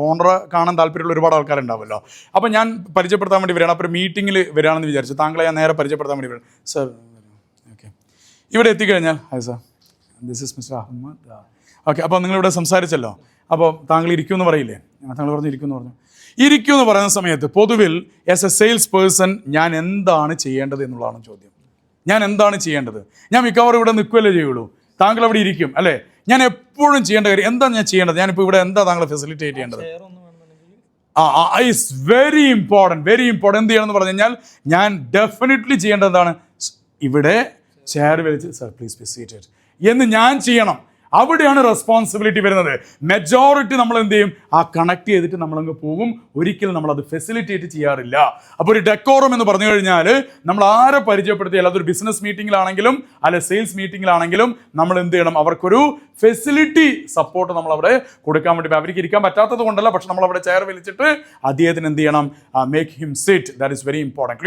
ഓണറെ കാണാൻ താല്പര്യമുള്ള ഒരുപാട് ആൾക്കാരുണ്ടാവുമല്ലോ. അപ്പോൾ ഞാൻ പരിചയപ്പെടുത്താൻ വേണ്ടി വരികയാണ്. അപ്പോൾ ഒരു മീറ്റിങ്ങിൽ വരികയാണെന്ന് വിചാരിച്ചു. താങ്കളെ ഞാൻ നേരെ പരിചയപ്പെടുത്താൻ വേണ്ടി വരും. സർ ഓക്കെ, ഇവിടെ എത്തിക്കഴിഞ്ഞാൽ hi sir, this is Mister Ahmed. Okay, അപ്പോൾ നിങ്ങളിവിടെ സംസാരിച്ചല്ലോ. അപ്പോൾ താങ്കൾ ഇരിക്കുമെന്ന് പറയില്ലേ? താങ്കൾ പറഞ്ഞു ഇരിക്കുമെന്ന് പറഞ്ഞു. ഇരിക്കുമെന്ന് പറയുന്ന സമയത്ത് പൊതുവിൽ ആസ് എ സെയിൽസ് പേഴ്സൺ ഞാൻ എന്താണ് ചെയ്യേണ്ടത് എന്നുള്ളതാണ് ചോദ്യം. ഞാൻ എന്താണ് ചെയ്യേണ്ടത്? ഞാൻ മിക്കവാറും ഇവിടെ നിൽക്കുകയല്ലേ ചെയ്യുള്ളൂ. താങ്കൾ അവിടെ ഇരിക്കും അല്ലേ? ഞാൻ എപ്പോഴും ചെയ്യേണ്ട കാര്യം എന്താണ് ഞാൻ ചെയ്യേണ്ടത്? ഞാനിപ്പോൾ ഇവിടെ എന്താ താങ്കളെ ഫെസിലിറ്റേറ്റ് ചെയ്യേണ്ടത്? It's very important, very important. എന്ത് ചെയ്യണമെന്ന് പറഞ്ഞു കഴിഞ്ഞാൽ ഞാൻ ഡെഫിനറ്റ്ലി ചെയ്യേണ്ടത് എന്താണ്? ഇവിടെ ചെയർ വലിച്ച് സർ പ്ലീസ് ബി സീറ്റഡ് എന്ന് ഞാൻ ചെയ്യണം. അവിടെയാണ് റെസ്പോൺസിബിലിറ്റി വരുന്നത്. മെജോറിറ്റി നമ്മൾ എന്ത് ചെയ്യും? ആ കണക്ട് ചെയ്തിട്ട് നമ്മളങ്ങ് പോകും. ഒരിക്കലും നമ്മളത് ഫെസിലിറ്റേറ്റ് ചെയ്യാറില്ല. അപ്പോൾ ഒരു ഡെക്കോറം എന്ന് പറഞ്ഞു കഴിഞ്ഞാൽ നമ്മൾ ആരെ പരിചയപ്പെടുത്തിയാൽ, അതൊരു ബിസിനസ് മീറ്റിങ്ങിലാണെങ്കിലും അല്ലെ സെയിൽസ് മീറ്റിങ്ങിലാണെങ്കിലും നമ്മൾ എന്ത് ചെയ്യണം? അവർക്കൊരു ഫെസിലിറ്റി സപ്പോർട്ട് നമ്മൾ അവിടെ കൊടുക്കാൻ വേണ്ടി. അവർക്ക് ഇരിക്കാൻ പറ്റാത്തത് കൊണ്ടല്ല, പക്ഷെ നമ്മൾ അവിടെ ചെയർ വലിച്ചിട്ട് അദ്ദേഹത്തിന് എന്ത് ചെയ്യണം? Make him sit. That is very important.